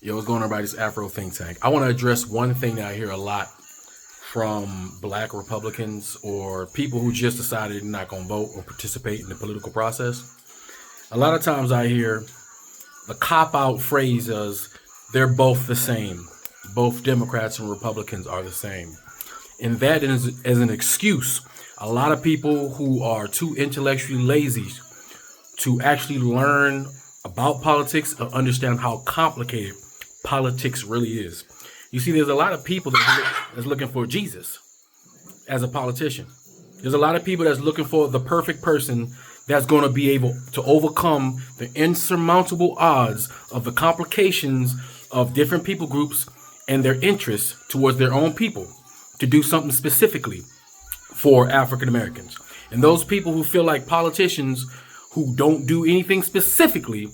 Yo, what's going on, everybody? It's Afro Think Tank. I want to address one thing that I hear a lot from black Republicans or people who just decided they're not going to vote or participate in the political process. A lot of times I hear the cop out phrase is they're both the same. Both Democrats and Republicans are the same. And that is as an excuse. A lot of people who are too intellectually lazy to actually learn about politics or understand how complicated politics really is. You see, there's a lot of people that's looking for Jesus as a politician. There's a lot of people that's looking for the perfect person that's going to be able to overcome the insurmountable odds of the complications of different people groups and their interests towards their own people to do something specifically for African Americans. And those people who feel like politicians who don't do anything specifically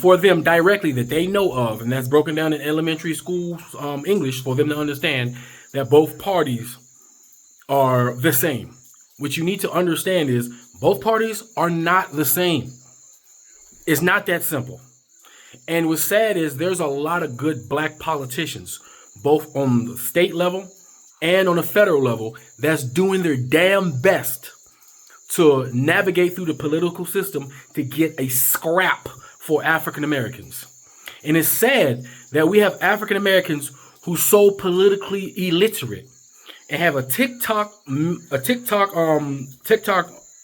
for them directly that they know of, and that's broken down in elementary school English for them to understand that both parties are the same. What you need to understand is both parties are not the same. It's not that simple. And what's sad is there's a lot of good black politicians, both on the state level and on the federal level, that's doing their damn best to navigate through the political system to get a scrap for African Americans. And it's sad that we have African Americans who so politically illiterate and have a TikTok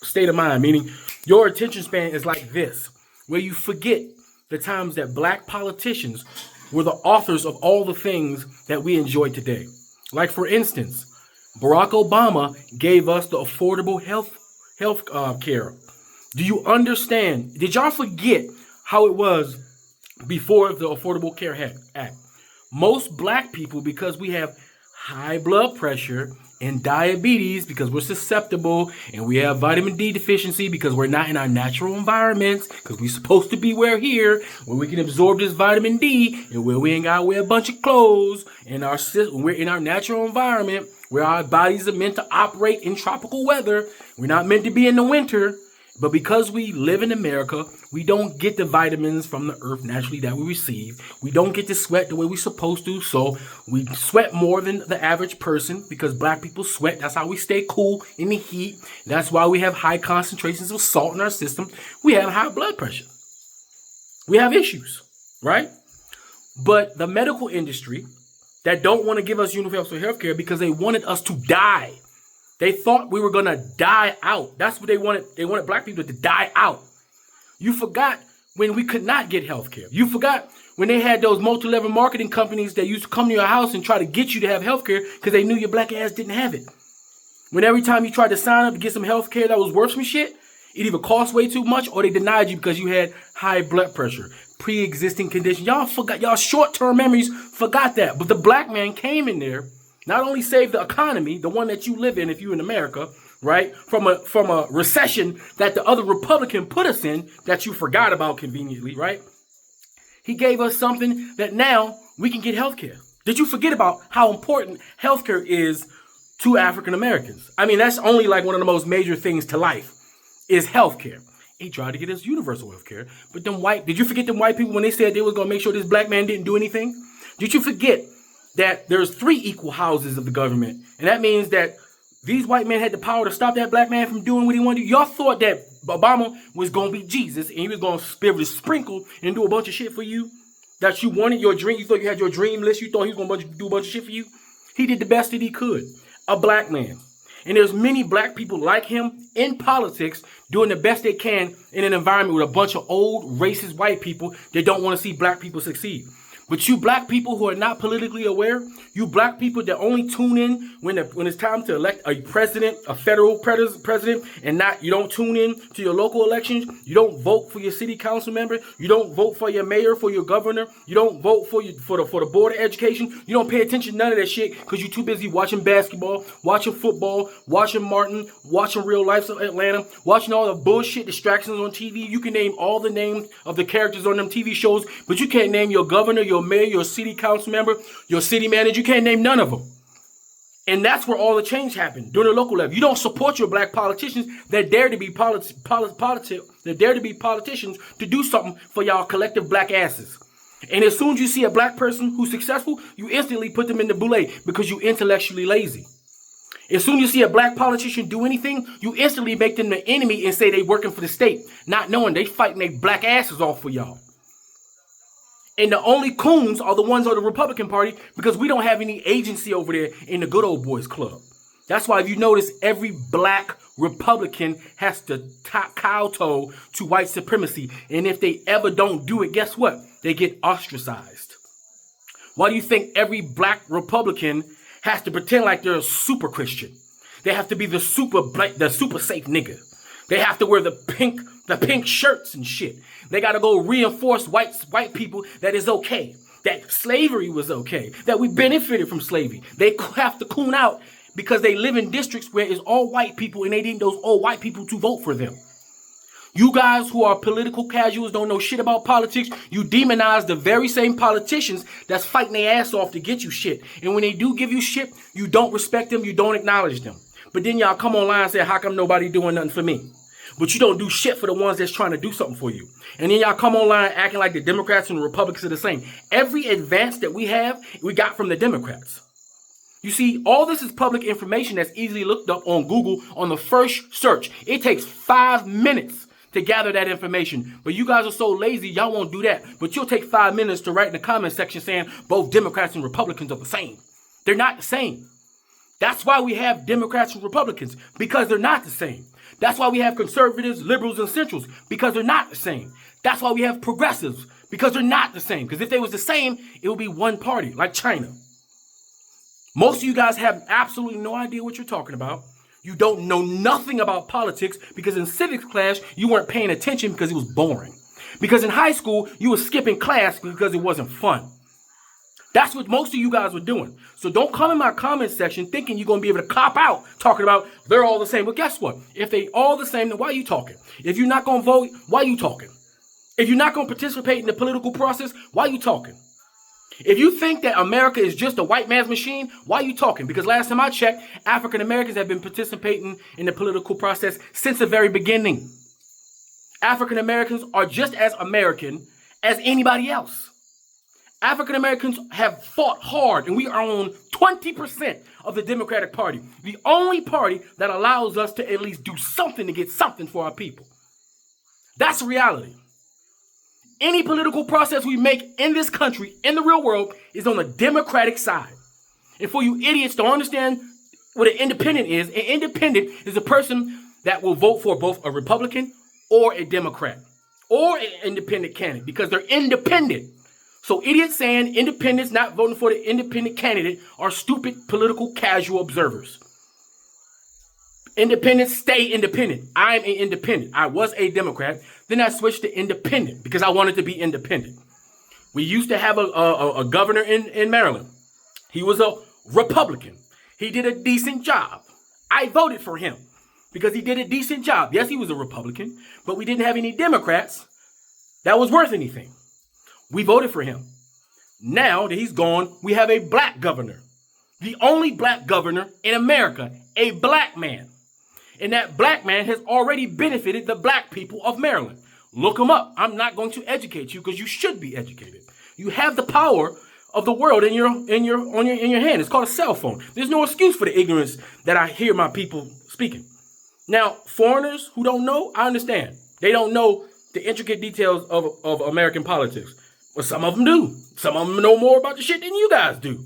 state of mind, meaning your attention span is like this, where you forget the times that black politicians were the authors of all the things that we enjoy today. Like, for instance, Barack Obama gave us the affordable health care. Do you understand? Did y'all forget how it was before the Affordable Care Act? Most black people, because we have high blood pressure and diabetes, because we're susceptible, and we have vitamin D deficiency because we're not in our natural environments, because we're supposed to be where here, where we can absorb this vitamin D, and where we ain't got to wear a bunch of clothes, and we're in our natural environment, where our bodies are meant to operate in tropical weather. We're not meant to be in the winter. But because we live in America, we don't get the vitamins from the earth naturally that we receive. We don't get to sweat the way we're supposed to. So we sweat more than the average person because black people sweat. That's how we stay cool in the heat. That's why we have high concentrations of salt in our system. We have high blood pressure. We have issues, right? But the medical industry that don't want to give us universal health care because they wanted us to die. They thought we were going to die out. That's what they wanted. They wanted black people to die out. You forgot when we could not get health care. You forgot when they had those multi-level marketing companies that used to come to your house and try to get you to have health care because they knew your black ass didn't have it. When every time you tried to sign up to get some health care that was worth some shit, it either cost way too much or they denied you because you had high blood pressure, pre-existing condition. Y'all forgot, y'all short-term memories forgot that. But the black man came in there, not only saved the economy, the one that you live in if you're in America, right, from a recession that the other Republican put us in that you forgot about conveniently, right? He gave us something that now we can get health care. Did you forget about how important health care is to African Americans? I mean, that's only like one of the most major things to life is health care. He tried to get us universal health care, but did you forget them white people when they said they was going to make sure this black man didn't do anything? Did you forget that there's 3 equal houses of the government? And that means that these white men had the power to stop that black man from doing what he wanted to do. Y'all thought that Obama was going to be Jesus and he was going to be able to sprinkle and do a bunch of shit for you that you wanted, your dream. You thought you had your dream list. You thought he was going to do a bunch of shit for you. He did the best that he could. A black man. And there's many black people like him in politics doing the best they can in an environment with a bunch of old racist white people that don't want to see black people succeed. But you black people who are not politically aware, you black people that only tune in when it's time to elect a president, a federal president, and you don't tune in to your local elections. You don't vote for your city council member. You don't vote for your mayor, for your governor. You don't vote for the board of education. You don't pay attention to none of that shit because you're too busy watching basketball, watching football, watching Martin, watching Real Life of Atlanta, watching all the bullshit distractions on TV. You can name all the names of the characters on them TV shows, but you can't name your governor, your mayor, your city council member, your city manager. You can't name none of them. And that's where all the change happened during the local level. You don't support your black politicians that dare to be politicians to do something for y'all collective black asses. And as soon as you see a black person who's successful, you instantly put them in the boule because you intellectually lazy. As soon as you see a black politician do anything, you instantly make them the enemy and say they working for the state, not knowing they fighting their black asses off for y'all. And the only coons are the ones on the Republican Party because we don't have any agency over there in the good old boys club. That's why if you notice, every black Republican has to kowtow to white supremacy. And if they ever don't do it, guess what? They get ostracized. Why do you think every black Republican has to pretend like they're a super Christian? They have to be the super safe nigga. They have to wear the pink shirts and shit. They got to go reinforce white people that it's okay, that slavery was okay, that we benefited from slavery. They have to coon out because they live in districts where it's all white people and they need those all white people to vote for them. You guys who are political casuals, don't know shit about politics, you demonize the very same politicians that's fighting their ass off to get you shit. And when they do give you shit, you don't respect them, you don't acknowledge them. But then y'all come online and say, how come nobody doing nothing for me? But you don't do shit for the ones that's trying to do something for you. And then y'all come online acting like the Democrats and the Republicans are the same. Every advance that we have, we got from the Democrats. You see, all this is public information that's easily looked up on Google on the first search. It takes 5 minutes to gather that information. But you guys are so lazy, y'all won't do that. But you'll take 5 minutes to write in the comment section saying both Democrats and Republicans are the same. They're not the same. That's why we have Democrats and Republicans, because they're not the same. That's why we have conservatives, liberals, and centrals, because they're not the same. That's why we have progressives, because they're not the same. Because if they was the same, it would be one party, like China. Most of you guys have absolutely no idea what you're talking about. You don't know nothing about politics because in civics class, you weren't paying attention because it was boring. Because in high school, you were skipping class because it wasn't fun. That's what most of you guys were doing. So don't come in my comment section thinking you're going to be able to cop out talking about they're all the same. Well, guess what? If they all the same, then why are you talking? If you're not going to vote, why are you talking? If you're not going to participate in the political process, why are you talking? If you think that America is just a white man's machine, why are you talking? Because last time I checked, African Americans have been participating in the political process since the very beginning. African Americans are just as American as anybody else. African Americans have fought hard, and we are on 20% of the Democratic Party, the only party that allows us to at least do something to get something for our people. That's reality. Any political process we make in this country, in the real world, is on the Democratic side. And for you idiots to understand what an independent is a person that will vote for both a Republican or a Democrat or an independent candidate because they're independent. So idiots saying independents not voting for the independent candidate are stupid political casual observers. Independents stay independent. I'm an independent. I was a Democrat. Then I switched to independent because I wanted to be independent. We used to have a governor in Maryland. He was a Republican. He did a decent job. I voted for him because he did a decent job. Yes, he was a Republican, but we didn't have any Democrats that was worth anything. We voted for him. Now that he's gone, we have a black governor. The only black governor in America, a black man. And that black man has already benefited the black people of Maryland. Look him up. I'm not going to educate you because you should be educated. You have the power of the world in your hand. It's called a cell phone. There's no excuse for the ignorance that I hear my people speaking. Now, foreigners who don't know, I understand. They don't know the intricate details of American politics. Well, some of them do. Some of them know more about the shit than you guys do.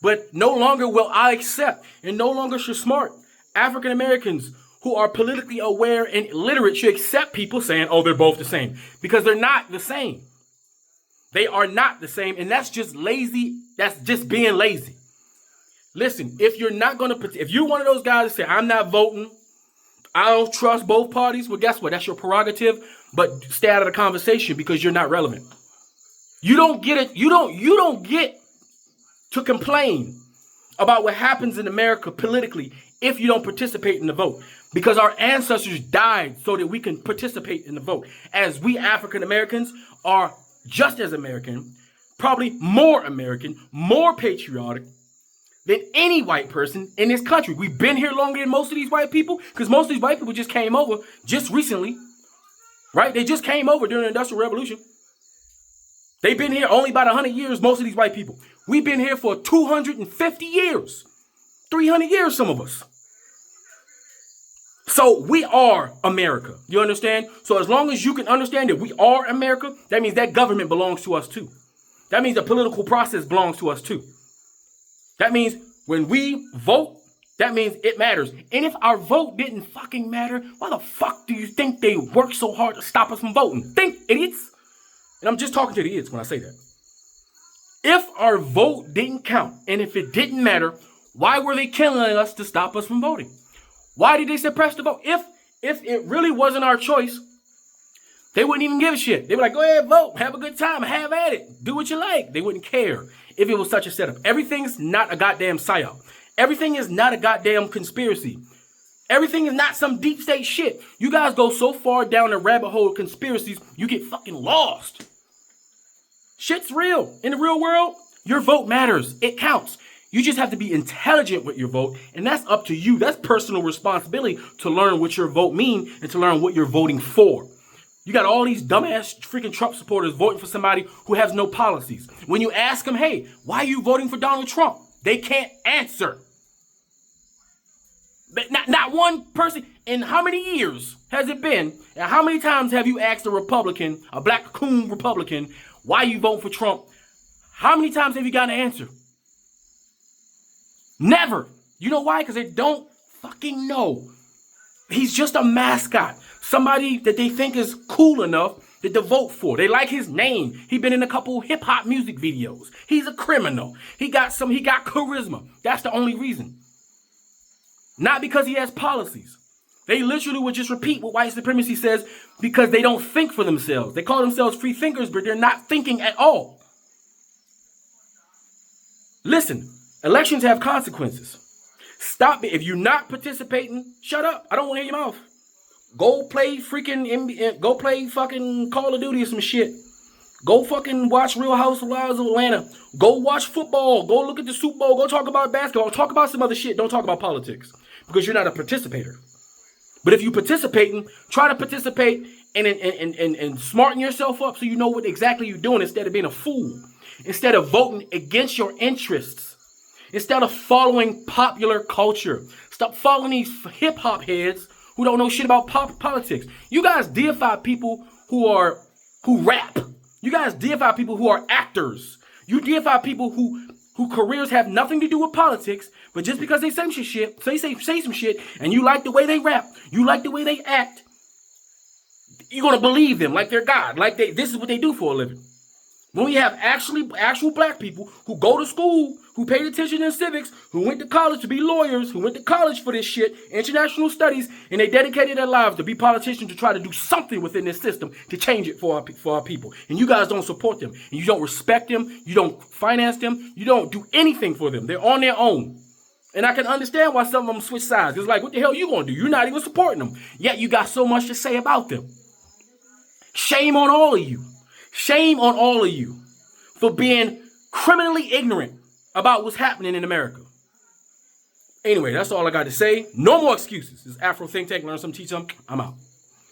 But no longer will I accept, and no longer should smart African Americans who are politically aware and literate should accept people saying, oh, they're both the same. Because they're not the same. They are not the same, and that's just lazy. That's just being lazy. Listen, if you're not going to, if you're one of those guys that say, I'm not voting, I don't trust both parties, well, guess what? That's your prerogative, but stay out of the conversation because you're not relevant. You don't get it. You don't get to complain about what happens in America politically if you don't participate in the vote. Because our ancestors died so that we can participate in the vote. As we African Americans are just as American, probably more American, more patriotic than any white person in this country. We've been here longer than most of these white people because most of these white people just came over just recently, right? They just came over during the Industrial Revolution. They've been here only about 100 years, most of these white people. We've been here for 250 years, 300 years, some of us. So we are America. You understand? So as long as you can understand that we are America, that means that government belongs to us too. That means the political process belongs to us too. That means when we vote, that means it matters. And if our vote didn't fucking matter, why the fuck do you think they work so hard to stop us from voting? Think, idiots. And I'm just talking to the idiots when I say that. If our vote didn't count, and if it didn't matter, why were they killing us to stop us from voting? Why did they suppress the vote? If it really wasn't our choice, they wouldn't even give a shit. They were like, go ahead, vote, have a good time, have at it, do what you like. They wouldn't care if it was such a setup. Everything's not a goddamn psyop. Everything is not a goddamn conspiracy. Everything is not some deep state shit. You guys go so far down the rabbit hole of conspiracies, you get fucking lost. Shit's real. In the real world, your vote matters. It counts. You just have to be intelligent with your vote, and that's up to you. That's personal responsibility to learn what your vote means and to learn what you're voting for. You got all these dumbass freaking Trump supporters voting for somebody who has no policies. When you ask them, hey, why are you voting for Donald Trump? They can't answer. Not one person. In how many years has it been? And how many times have you asked a Republican, a black coon Republican, why you voting for Trump? How many times have you gotten an answer? Never. You know why? Because they don't fucking know. He's just a mascot. Somebody that they think is cool enough that to vote for. They like his name. He been in a couple hip hop music videos. He's a criminal. He got charisma. That's the only reason. Not because he has policies. They literally would just repeat what white supremacy says because they don't think for themselves. They call themselves free thinkers, but they're not thinking at all. Listen, elections have consequences. Stop it. If you're not participating, shut up. I don't want to hear your mouth. Go play fucking Call of Duty or some shit. Go fucking watch Real Housewives of Atlanta. Go watch football. Go look at the Super Bowl. Go talk about basketball. Talk about some other shit. Don't talk about politics because you're not a participator. But if you participating, try to participate and smarten yourself up so you know what exactly you're doing instead of being a fool. Instead of voting against your interests. Instead of following popular culture. Stop following these hip-hop heads who don't know shit about politics. You guys deify people who rap. You guys deify people who are actors. You deify people who careers have nothing to do with politics, but just because they say some shit, and you like the way they rap, you like the way they act, you're gonna believe them like they're God, like this is what they do for a living. When we have actual black people who go to school, who paid attention in civics, who went to college to be lawyers, who went to college for this shit, international studies, and they dedicated their lives to be politicians to try to do something within this system to change it for our people. And you guys don't support them. And you don't respect them. You don't finance them. You don't do anything for them. They're on their own. And I can understand why some of them switch sides. It's like, what the hell are you going to do? You're not even supporting them. Yet you got so much to say about them. Shame on all of you. Shame on all of you for being criminally ignorant about what's happening in America. Anyway, that's all I got to say. No more excuses. This is Afro Think Tank. Learn some, teach some. I'm out.